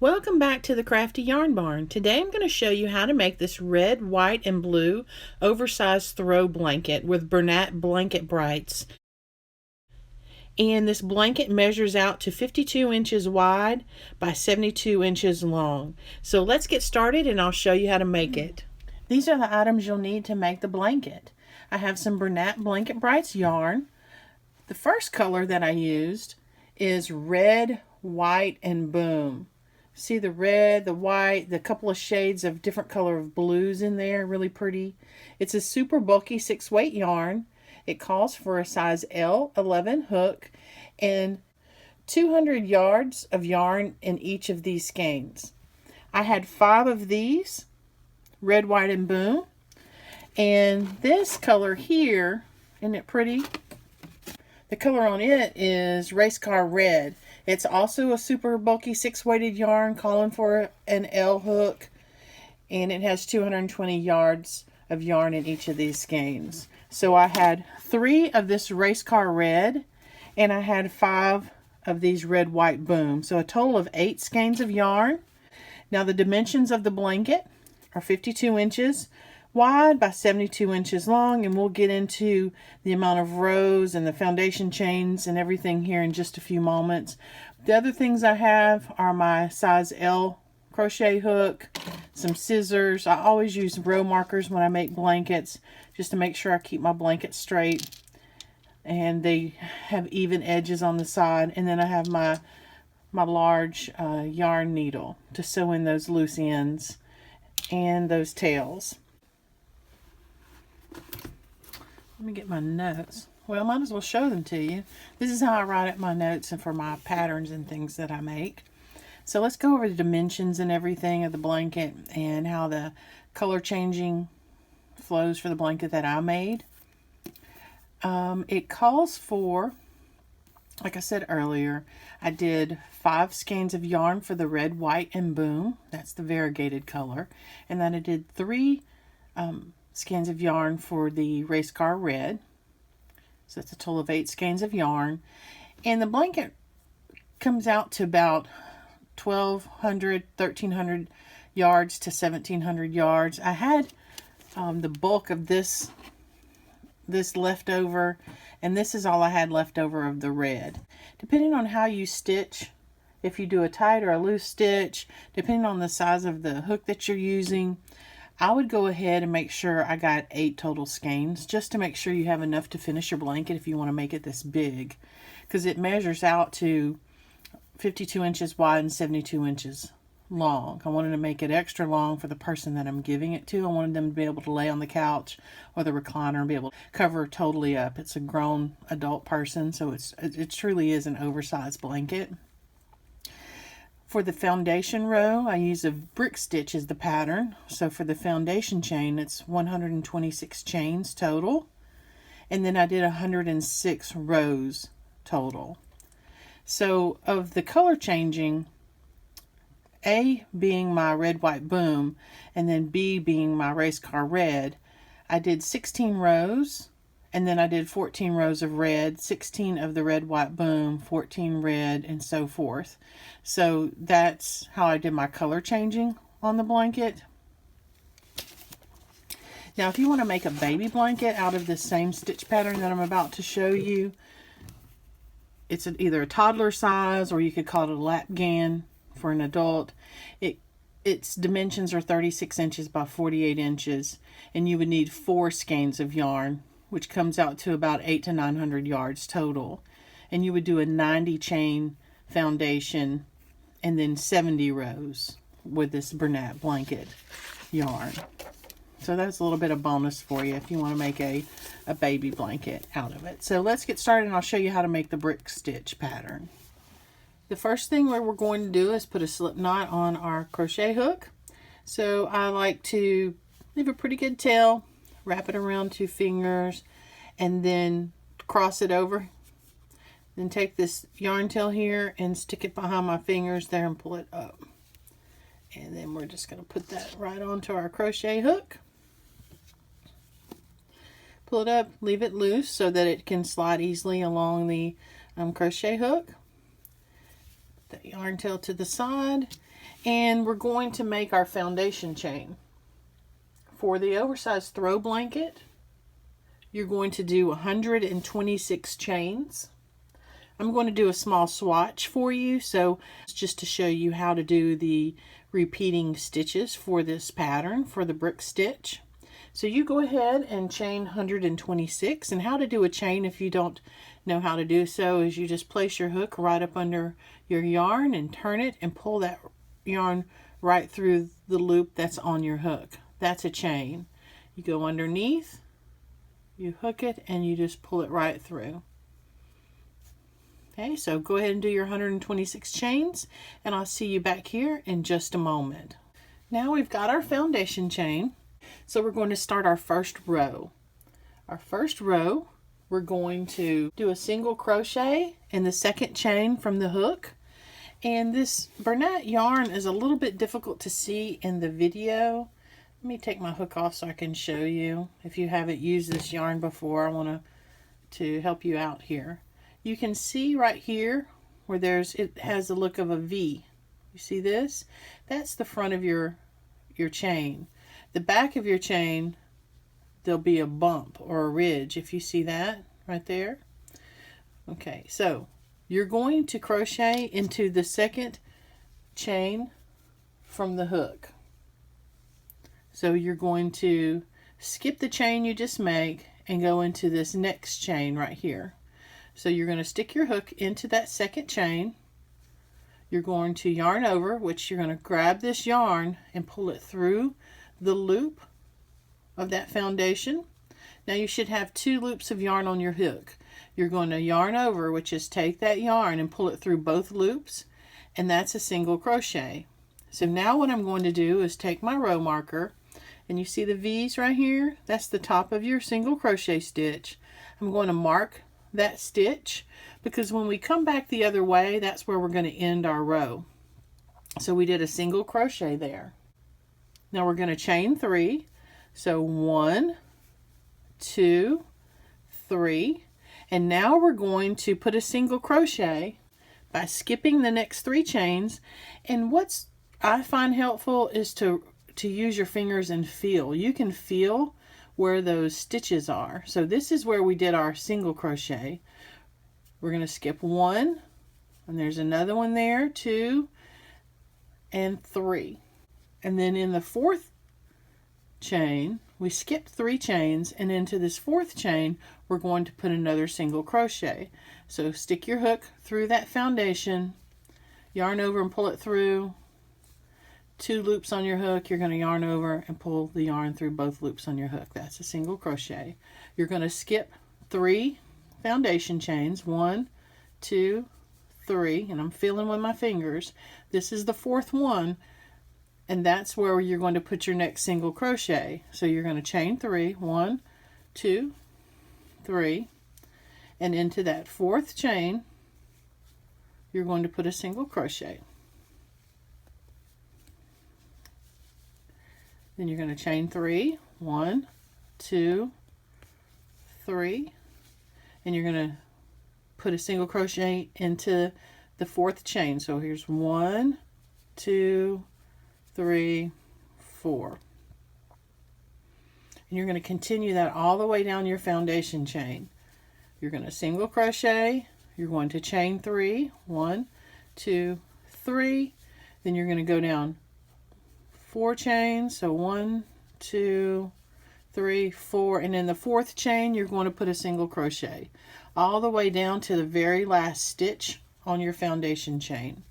Welcome back to the Crafty Yarn Barn. Today I'm going to show you how to make this red, white, and blue oversized throw blanket with Bernat blanket brights. And this blanket measures out to 52 inches wide by 72 inches long. So let's get started and I'll show you how to make it. These are the items you'll need to make the blanket. I have some Bernat blanket brights yarn. The first color that I used is red, white, and boom. See the red, the white, the couple of shades of different color of blues in there, really pretty. It's a super bulky 6-weight yarn. It calls for a size L11 hook and 200 yards of yarn in each of these skeins. I had 5 of these, red, white, and boom. And this color here, isn't it pretty? The color on it is race car red. It's also a super bulky 6-weighted yarn calling for an L hook, and it has 220 yards of yarn in each of these skeins. So I had 3 of this race car red, and I had 5 of these red, white, boom. So a total of 8 skeins of yarn. Now the dimensions of the blanket are 52 inches wide by 72 inches long, and we'll get into the amount of rows and the foundation chains and everything here in just a few moments. The other things I have are my size L crochet hook, some scissors. I always use row markers when I make blankets just to make sure I keep my blanket straight and they have even edges on the side. And then I have my large yarn needle to sew in those loose ends and those tails. Let me get my notes. Well, I might as well show them to you. This is how I write up my notes and for my patterns and things that I make. So let's go over the dimensions and everything of the blanket and how the color changing flows for the blanket that I made. It calls for, like I said earlier, I did 5 skeins of yarn for the red, white, and boom. That's the variegated color. And then I did 3 skeins of yarn for the race car red. So that's a total of 8 skeins of yarn. And the blanket comes out to about 1,200, 1,300 yards to 1,700 yards. I had the bulk of this left over, and this is all I had left over of the red. Depending on how you stitch, if you do a tight or a loose stitch, depending on the size of the hook that you're using, I would go ahead and make sure I got 8 total skeins just to make sure you have enough to finish your blanket if you want to make it this big, because it measures out to 52 inches wide and 72 inches long. I wanted to make it extra long for the person that I'm giving it to. I wanted them to be able to lay on the couch or the recliner and be able to cover totally up. It's a grown adult person, so it truly is an oversized blanket. For the foundation row, I use a brick stitch as the pattern. So for the foundation chain, it's 126 chains total. And then I did 106 rows total. So of the color changing, A being my red, white, boom, and then B being my race car red, I did 16 rows. And then I did 14 rows of red, 16 of the red, white, boom, 14 red, and so forth. So that's how I did my color changing on the blanket. Now, if you want to make a baby blanket out of this same stitch pattern that I'm about to show you, it's either a toddler size or you could call it a afghan for an adult. Its dimensions are 36 inches by 48 inches, and you would need 4 skeins of yarn, which comes out to about 800 to 900 yards total. And you would do a 90 chain foundation and then 70 rows with this Bernat blanket yarn. So that's a little bit of bonus for you if you want to make a baby blanket out of it. So let's get started and I'll show you how to make the brick stitch pattern. The first thing we're going to do is put a slip knot on our crochet hook. So I like to leave a pretty good tail, wrap it around 2 fingers, and then cross it over. Then take this yarn tail here and stick it behind my fingers there and pull it up. And then we're just going to put that right onto our crochet hook. Pull it up, leave it loose so that it can slide easily along the crochet hook. that yarn tail to the side, and we're going to make our foundation chain. For the oversized throw blanket, you're going to do 126 chains. I'm going to do a small swatch for you, so it's just to show you how to do the repeating stitches for this pattern for the brick stitch. So you go ahead and chain 126, and how to do a chain if you don't know how to do so is you just place your hook right up under your yarn and turn it and pull that yarn right through the loop that's on your hook. That's a chain. You go underneath, you hook it, and you just pull it right through. Okay, so go ahead and do your 126 chains, and I'll see you back here in just a moment. Now we've got our foundation chain, so we're going to start our first row. Our first row, we're going to do a single crochet in the second chain from the hook. And this Bernat yarn is a little bit difficult to see in the video. Let me take my hook off so I can show you. If you haven't used this yarn before, I want to help you out here. You can see right here where it has the look of a V. You see this? That's the front of your chain. The back of your chain, there'll be a bump or a ridge, if you see that right there. Okay, so you're going to crochet into the second chain from the hook. So you're going to skip the chain you just made and go into this next chain right here. So you're going to stick your hook into that second chain. You're going to yarn over, which you're going to grab this yarn and pull it through the loop of that foundation. Now you should have 2 loops of yarn on your hook. You're going to yarn over, which is take that yarn and pull it through both loops, and that's a single crochet. So now what I'm going to do is take my row marker, and you see the V's right here? That's the top of your single crochet stitch. I'm going to mark that stitch because when we come back the other way, that's where we're going to end our row. So we did a single crochet there. Now we're going to chain 3. So 1, 2, 3, and now we're going to put a single crochet by skipping the next 3 chains. And what's I find helpful is to use your fingers and feel. You can feel where those stitches are. So this is where we did our single crochet. We're going to skip 1, and there's another one there, 2 and 3. And then in the 4th chain, we skipped 3 chains, and into this 4th chain, we're going to put another single crochet. So stick your hook through that foundation, yarn over and pull it through. 2 loops on your hook, you're going to yarn over and pull the yarn through both loops on your hook. That's a single crochet. You're going to skip 3 foundation chains, 1, 2, 3, and I'm feeling with my fingers. This is the 4th one, and that's where you're going to put your next single crochet. So you're going to chain 3, 1, 2, 3, and into that 4th chain, you're going to put a single crochet. Then you're going to chain 3, 1, 2, 3, and you're going to put a single crochet into the 4th chain. So here's 1, 2, 3, 4. And you're going to continue that all the way down your foundation chain. You're going to single crochet, you're going to chain 3, 1, 2, 3, then you're going to go down 4 chains, so 1, 2, 3, 4, and in the 4th chain you're going to put a single crochet all the way down to the very last stitch on your foundation chain.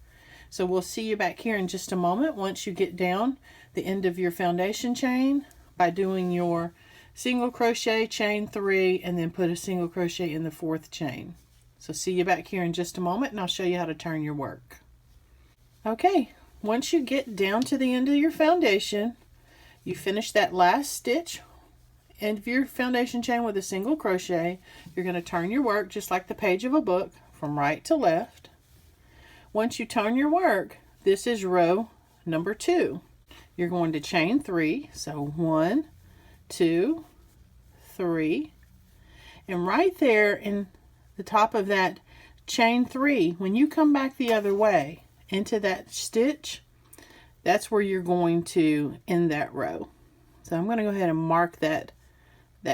So we'll see you back here in just a moment once you get down the end of your foundation chain by doing your single crochet, chain 3, and then put a single crochet in the 4th chain. So see you back here in just a moment, and I'll show you how to turn your work. Okay. Once you get down to the end of your foundation, you finish that last stitch end of your foundation chain with a single crochet. You're going to turn your work just like the page of a book from right to left. Once you turn your work, this is row number 2. You're going to chain 3, so 1, 2, 3, and right there in the top of that chain 3, when you come back the other way, into that stitch, that's where you're going to end that row. So I'm going to go ahead and mark that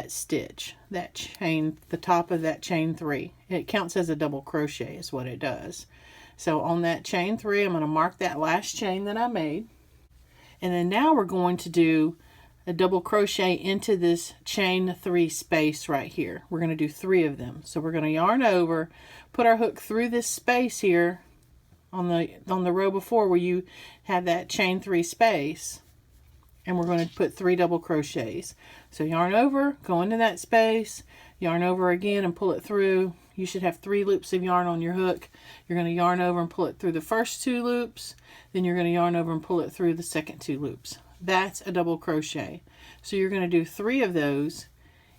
stitch, that chain, the top of that chain 3. It counts as a double crochet is what it does. So on that chain 3, I'm going to mark that last chain that I made. And then now we're going to do a double crochet into this chain 3 space right here. We're going to do 3 of them. So we're going to yarn over, put our hook through this space here on the row before where you have that chain 3 space, and we're going to put 3 double crochets. So yarn over, go into that space, yarn over again and pull it through. You should have 3 loops of yarn on your hook. You're going to yarn over and pull it through the first 2 loops, then you're going to yarn over and pull it through the second 2 loops. That's a double crochet. So you're going to do 3 of those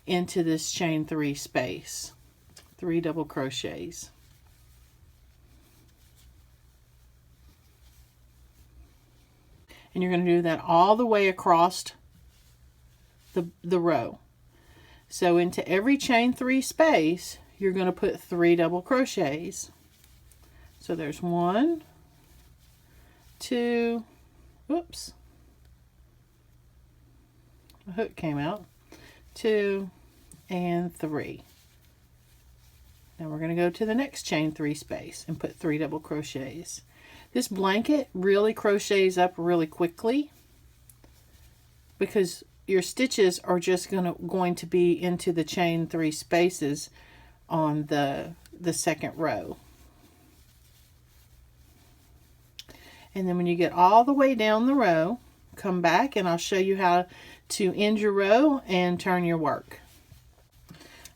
into this chain 3 space. 3 double crochets. And you're going to do that all the way across the row. So into every chain 3 space, you're going to put 3 double crochets. So there's 1, 2, oops, the hook came out, 2, and 3. Now we're going to go to the next chain 3 space and put 3 double crochets. This blanket really crochets up really quickly because your stitches are just going to be into the chain 3 spaces on the second row. And then when you get all the way down the row, come back and I'll show you how to end your row and turn your work.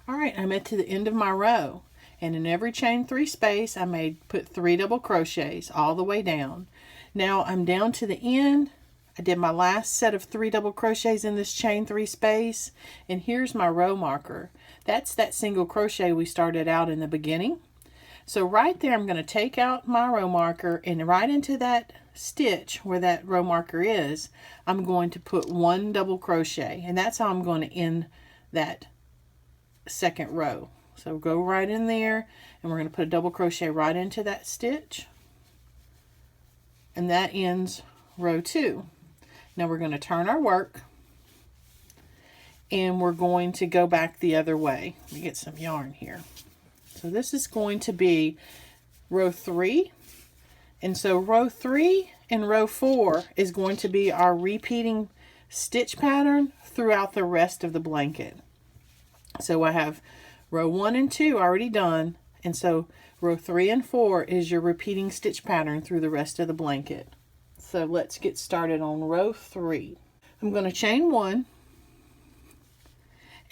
Alright, I'm at the end of my row, and in every chain 3 space I put 3 double crochets all the way down. Now I'm down to the end. I did my last set of 3 double crochets in this chain 3 space, and here's my row marker. That's that single crochet we started out in the beginning. So right there I'm going to take out my row marker, and right into that stitch where that row marker is, I'm going to put 1 double crochet, and that's how I'm going to end that second row. So go right in there, and we're going to put a double crochet right into that stitch, and that ends row 2. Now we're going to turn our work, and we're going to go back the other way. Let me get some yarn here. So this is going to be row 3, and so row 3 and row 4 is going to be our repeating stitch pattern throughout the rest of the blanket. So I have row 1 and 2 already done, and so row 3 and 4 is your repeating stitch pattern through the rest of the blanket. So let's get started on row 3. I'm going to chain 1,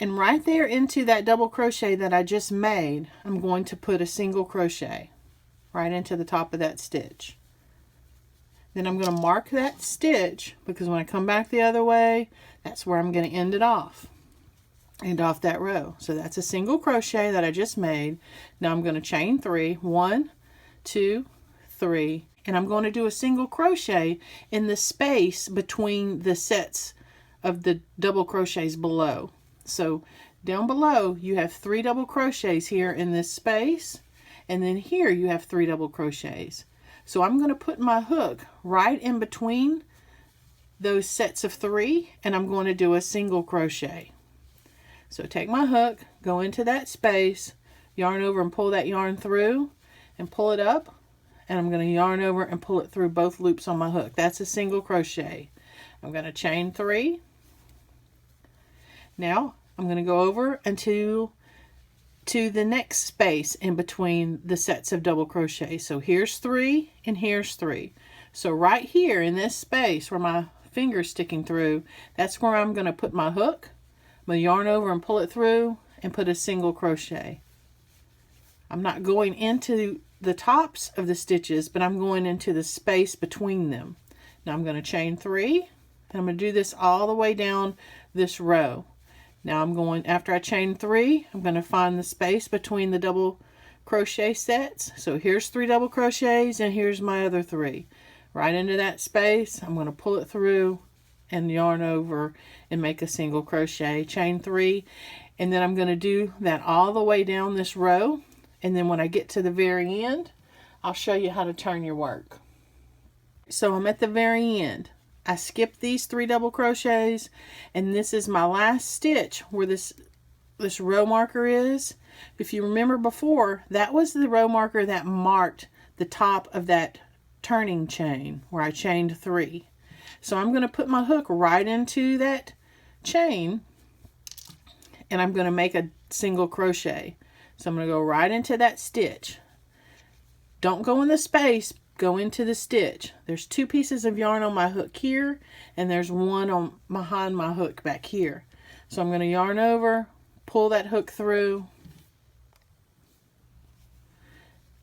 and right there into that double crochet that I just made, I'm going to put a single crochet right into the top of that stitch. Then I'm going to mark that stitch, because when I come back the other way, that's where I'm going to end off that row. So that's a single crochet that I just made. Now I'm going to chain 3, 1, 2, 3, and I'm going to do a single crochet in the space between the sets of the double crochets below. So down below you have 3 double crochets here in this space, and then here you have 3 double crochets. So I'm going to put my hook right in between those sets of 3, and I'm going to do a single crochet. So take my hook, go into that space, yarn over and pull that yarn through and pull it up, and I'm going to yarn over and pull it through both loops on my hook. That's a single crochet. I'm going to chain 3. Now I'm going to go over to the next space in between the sets of double crochet. So here's 3 and here's 3. So right here in this space where my finger's sticking through, that's where I'm going to put my hook. I'm going to yarn over and pull it through and put a single crochet. I'm not going into the tops of the stitches, but I'm going into the space between them. Now I'm going to chain 3, and I'm going to do this all the way down this row. Now I'm going, after I chain 3, I'm going to find the space between the double crochet sets. So here's 3 double crochets, and here's my other 3. Right into that space, I'm going to pull it through and yarn over and make a single crochet, chain 3, and then I'm going to do that all the way down this row, and then when I get to the very end, I'll show you how to turn your work. So I'm at the very end. I skipped these 3 double crochets, and this is my last stitch where this row marker is. If you remember before, that was the row marker that marked the top of that turning chain where I chained 3. So I'm going to put my hook right into that chain, and I'm going to make a single crochet. So I'm going to go right into that stitch. Don't go in the space, go into the stitch. There's 2 pieces of yarn on my hook here, and there's one on behind my hook back here. So I'm going to yarn over, pull that hook through,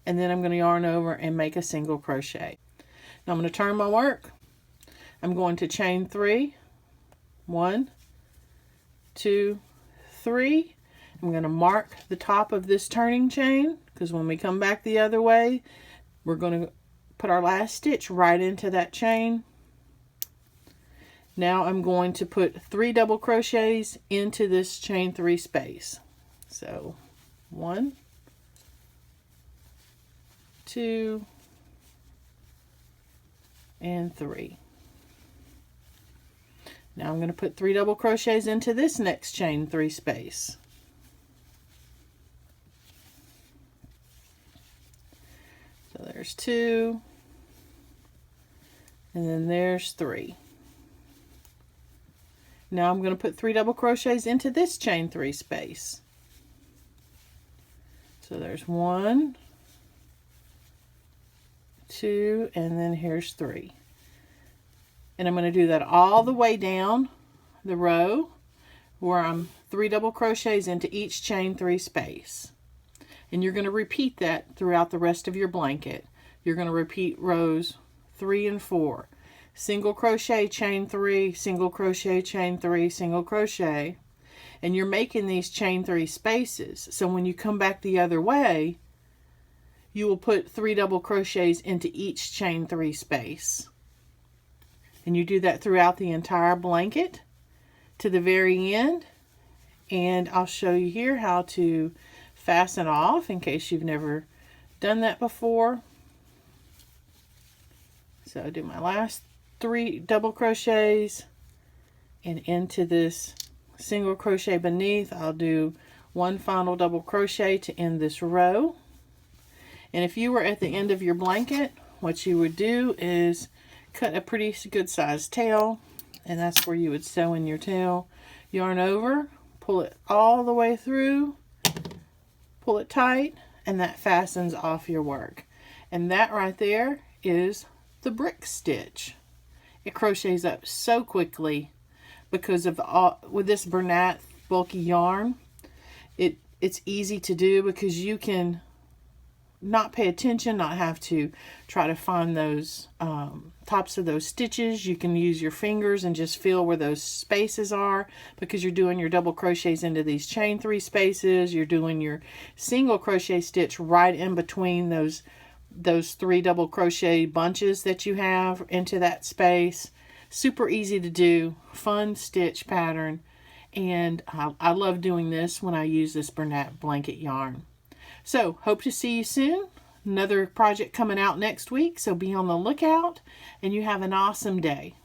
and then I'm going to yarn over and make a single crochet. Now I'm going to turn my work. I'm going to chain 3. 1, 2, 3. I'm going to mark the top of this turning chain, because when we come back the other way, we're going to put our last stitch right into that chain. Now I'm going to put 3 double crochets into this chain 3 space. So 1, 2, and 3. Now I'm going to put 3 double crochets into this next chain 3 space. So there's 2, and then there's 3. Now I'm going to put 3 double crochets into this chain 3 space. So there's 1, 2, and then here's 3. And I'm going to do that all the way down the row where I'm 3 double crochets into each chain 3 space. And you're going to repeat that throughout the rest of your blanket. You're going to repeat rows 3 and 4. Single crochet, chain 3, single crochet, chain 3, single crochet. And you're making these chain 3 spaces. So when you come back the other way, you will put 3 double crochets into each chain 3 space. And you do that throughout the entire blanket to the very end. And I'll show you here how to fasten off in case you've never done that before. So I do my last 3 double crochets, and into this single crochet beneath I'll do 1 final double crochet to end this row. And if you were at the end of your blanket, what you would do is cut a pretty good sized tail, and that's where you would sew in your tail. Yarn over, pull it all the way through, pull it tight, and that fastens off your work. And that right there is the brick stitch. It crochets up so quickly because of with this Bernat bulky yarn. It's easy to do because you can not pay attention, not have to try to find those tops of those stitches. You can use your fingers and just feel where those spaces are, because you're doing your double crochets into these chain 3 spaces. You're doing your single crochet stitch right in between those 3 double crochet bunches that you have into that space. Super easy to do, fun stitch pattern, and I love doing this when I use this Bernat blanket yarn. So hope to see you soon. Another project coming out next week, so be on the lookout, and you have an awesome day.